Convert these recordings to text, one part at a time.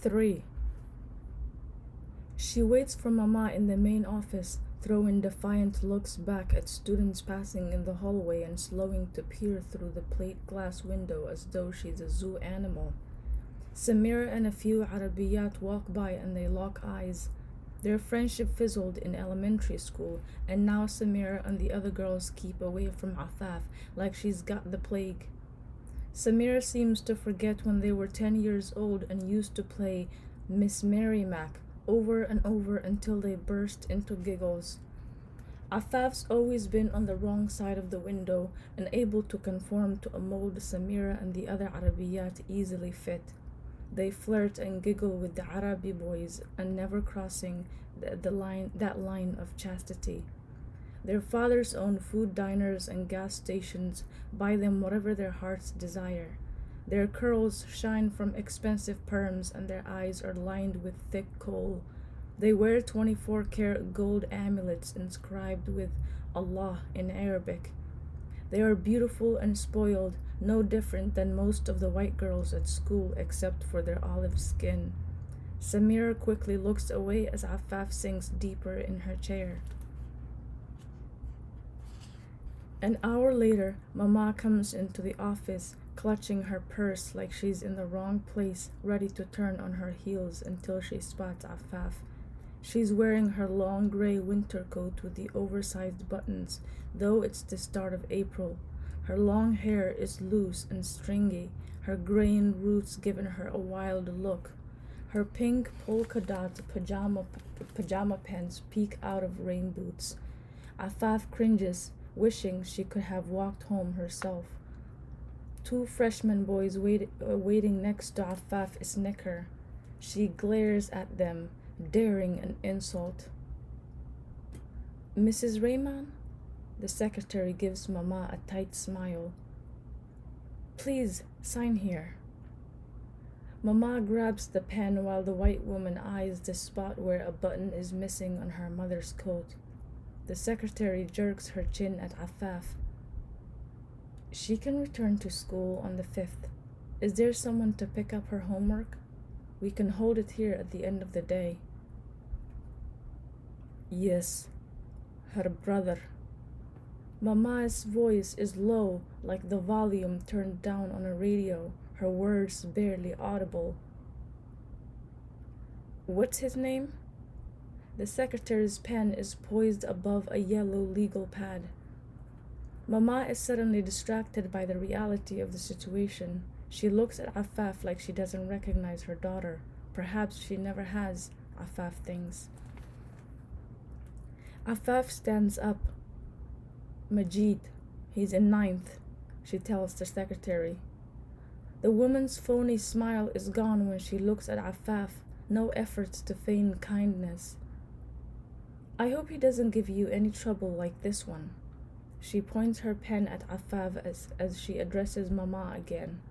3. She waits for Mama in the main office, throwing defiant looks back at students passing in the hallway and slowing to peer through the plate glass window as though she's a zoo animal. Samira and a few Arabiyat walk by and they lock eyes. Their friendship fizzled in elementary school, and now Samira and the other girls keep away from Afaf like she's got the plague. Samira seems to forget when they were 10 years old and used to play Miss Mary Mac over and over until they burst into giggles. Afaf's always been on the wrong side of the window and able to conform to a mold Samira and the other Arabiyat easily fit. They flirt and giggle with the Arabi boys and never crossing that line of chastity. Their fathers own food diners and gas stations, buy them whatever their hearts desire. Their curls shine from expensive perms and their eyes are lined with thick kohl. They wear 24-karat gold amulets inscribed with Allah in Arabic. They are beautiful and spoiled, no different than most of the white girls at school except for their olive skin. Samira quickly looks away as Afaf sinks deeper in her chair. An hour later, Mama comes into the office, clutching her purse like she's in the wrong place, ready to turn on her heels until she spots Afaf. She's wearing her long gray winter coat with the oversized buttons, though it's the start of April. Her long hair is loose and stringy, her graying roots giving her a wild look. Her pink polka dot pajama pants peek out of rain boots. Afaf cringes, wishing she could have walked home herself. Two freshman boys waiting next to Afaf snicker. She glares at them, daring an insult. Mrs. Rayman? The secretary gives Mama a tight smile. Please, sign here. Mama grabs the pen while the white woman eyes the spot where a button is missing on her mother's coat. The secretary jerks her chin at Afaf. She can return to school on the 5th. Is there someone to pick up her homework? We can hold it here at the end of the day. Yes, her brother. Mama's voice is low, like the volume turned down on a radio, her words barely audible. What's his name? The secretary's pen is poised above a yellow legal pad. Mama is suddenly distracted by the reality of the situation. She looks at Afaf like she doesn't recognize her daughter. Perhaps she never has, Afaf thinks. Afaf stands up. Majid, he's in 9th, she tells the secretary. The woman's phony smile is gone when she looks at Afaf, no efforts to feign kindness. I hope he doesn't give you any trouble like this one. She points her pen at Afaf as she addresses Mama again.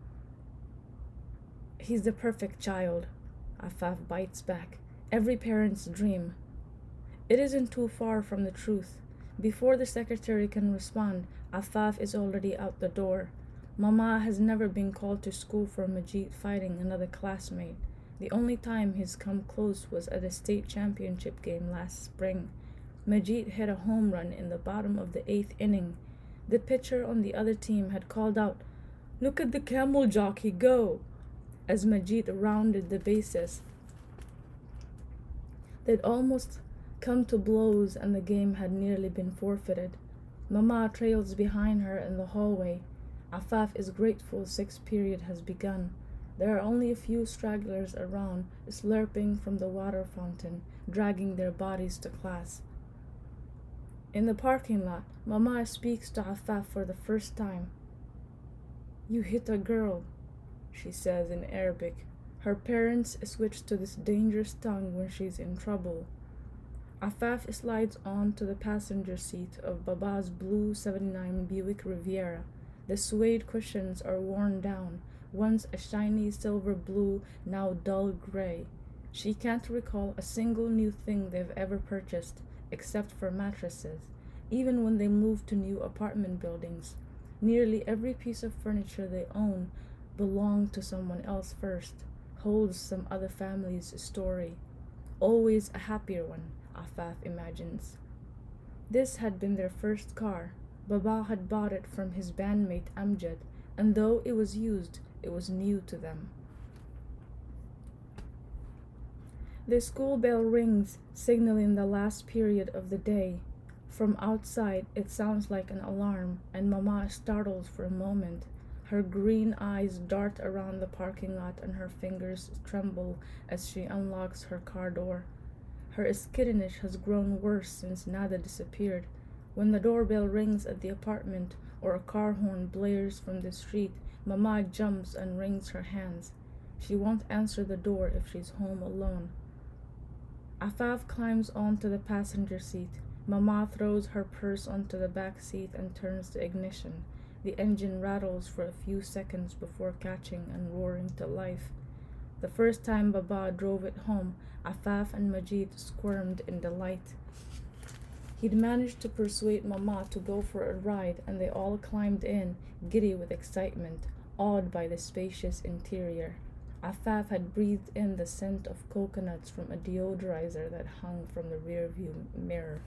He's the perfect child, Afaf bites back. Every parent's dream. It isn't too far from the truth. Before the secretary can respond, Afaf is already out the door. Mama has never been called to school for Majid fighting another classmate. The only time he's come close was at a state championship game last spring. Majid hit a home run in the bottom of the 8th inning. The pitcher on the other team had called out, "Look at the camel jockey go!" as Majid rounded the bases. They'd almost come to blows and the game had nearly been forfeited. Mama trails behind her in the hallway. Afaf is grateful 6th period has begun. There are only a few stragglers around, slurping from the water fountain, dragging their bodies to class. In the parking lot, Mama speaks to Afaf for the first time. You hit a girl, she says in Arabic. Her parents switch to this dangerous tongue when she's in trouble. Afaf slides on to the passenger seat of Baba's blue 79 Buick Riviera. The suede cushions are worn down, once a shiny silver blue, now dull gray. She can't recall a single new thing they've ever purchased, except for mattresses, even when they moved to new apartment buildings. Nearly every piece of furniture they own belonged to someone else first. holds some other family's story. Always a happier one, Afaf imagines. This had been their first car. Baba had bought it from his bandmate Amjad, and though it was used, it was new to them. The school bell rings, signaling the last period of the day. From outside, it sounds like an alarm, and Mama startles for a moment. Her green eyes dart around the parking lot and her fingers tremble as she unlocks her car door. Her skittish has grown worse since Nada disappeared. When the doorbell rings at the apartment or a car horn blares from the street, Mama jumps and wrings her hands. She won't answer the door if she's home alone. Afaf climbs onto the passenger seat. Mama throws her purse onto the back seat and turns the ignition. The engine rattles for a few seconds before catching and roaring to life. The first time Baba drove it home, Afaf and Majid squirmed in delight. He'd managed to persuade Mama to go for a ride, and they all climbed in, giddy with excitement, awed by the spacious interior. Afaf had breathed in the scent of coconuts from a deodorizer that hung from the rearview mirror.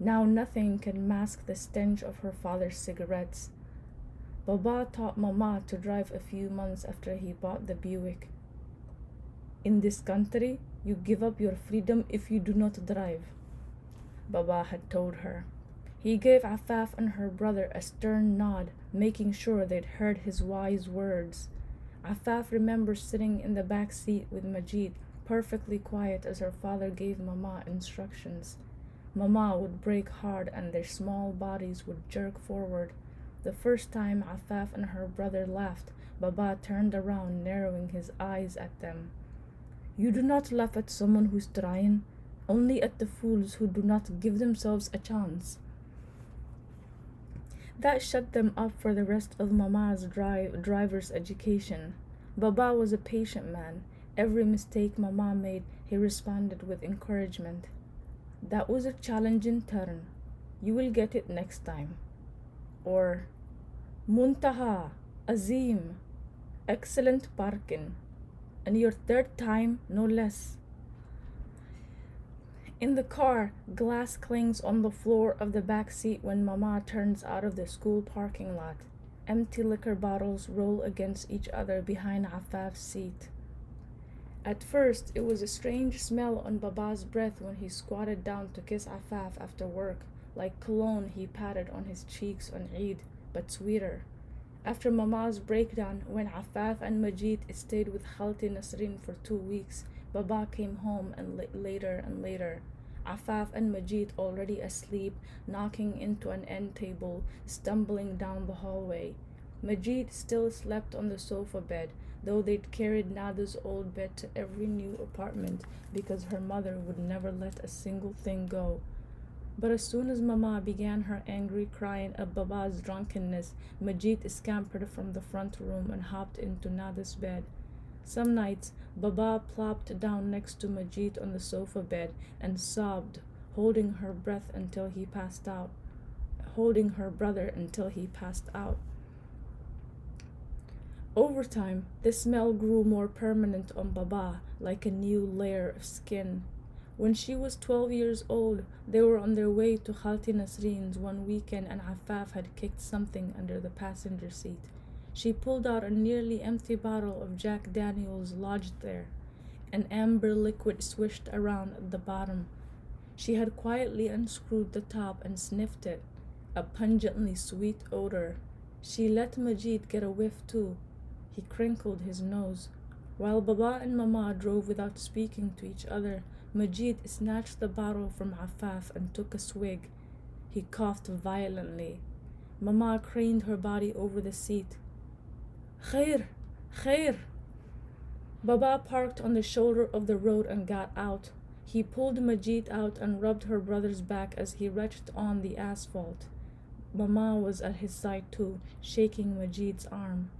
Now nothing can mask the stench of her father's cigarettes. Baba taught Mama to drive a few months after he bought the Buick. In this country, you give up your freedom if you do not drive, Baba had told her. He gave Afaf and her brother a stern nod, making sure they'd heard his wise words. Afaf remembers sitting in the back seat with Majid, perfectly quiet as her father gave Mama instructions. Mama would brake hard and their small bodies would jerk forward. The first time Afaf and her brother laughed, Baba turned around, narrowing his eyes at them. You do not laugh at someone who's trying, only at the fools who do not give themselves a chance. That shut them up for the rest of Mama's driver's education. Baba was a patient man. Every mistake Mama made, he responded with encouragement. That was a challenging turn. You will get it next time. Or, Muntaha, Azim, excellent parking. And your third time, no less. In the car, glass clings on the floor of the back seat when Mama turns out of the school parking lot. Empty liquor bottles roll against each other behind Afaf's seat. At first, it was a strange smell on Baba's breath when he squatted down to kiss Afaf after work, like cologne he patted on his cheeks on Eid, but sweeter. After Mama's breakdown, when Afaf and Majid stayed with Khalti Nasrin for 2 weeks, Baba came home and later and later. Afaf and Majid already asleep, knocking into an end table, stumbling down the hallway. Majid still slept on the sofa bed, though they'd carried Nada's old bed to every new apartment because her mother would never let a single thing go. But as soon as Mama began her angry crying at Baba's drunkenness, Majid scampered from the front room and hopped into Nada's bed. Some nights, Baba plopped down next to Majid on the sofa bed and sobbed, holding her brother until he passed out. Over time, the smell grew more permanent on Baba, like a new layer of skin. When she was 12 years old, they were on their way to Khalti Nasrin's one weekend and Afaf had kicked something under the passenger seat. She pulled out a nearly empty bottle of Jack Daniels lodged there. An amber liquid swished around at the bottom. She had quietly unscrewed the top and sniffed it, a pungently sweet odor. She let Majid get a whiff too. He crinkled his nose. While Baba and Mama drove without speaking to each other, Majid snatched the bottle from Afaf and took a swig. He coughed violently. Mama craned her body over the seat. Khair! Khair! Baba parked on the shoulder of the road and got out. He pulled Majid out and rubbed her brother's back as he retched on the asphalt. Mama was at his side too, shaking Majid's arm.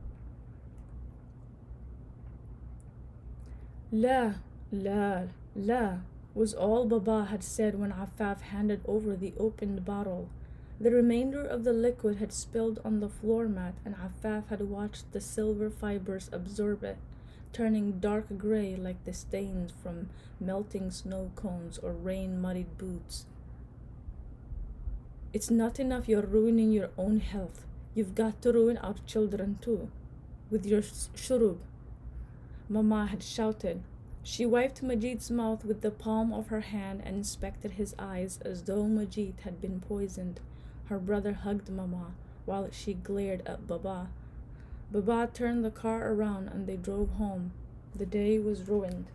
La, la, la, was all Baba had said when Afaf handed over the opened bottle. The remainder of the liquid had spilled on the floor mat and Afaf had watched the silver fibers absorb it. turning dark gray like the stains from melting snow cones or rain-muddied boots. It's not enough you're ruining your own health. You've got to ruin our children too. With your shurub, Mama had shouted. She wiped Majid's mouth with the palm of her hand and inspected his eyes as though Majid had been poisoned. Her brother hugged Mama while she glared at Baba. Baba turned the car around and they drove home. The day was ruined.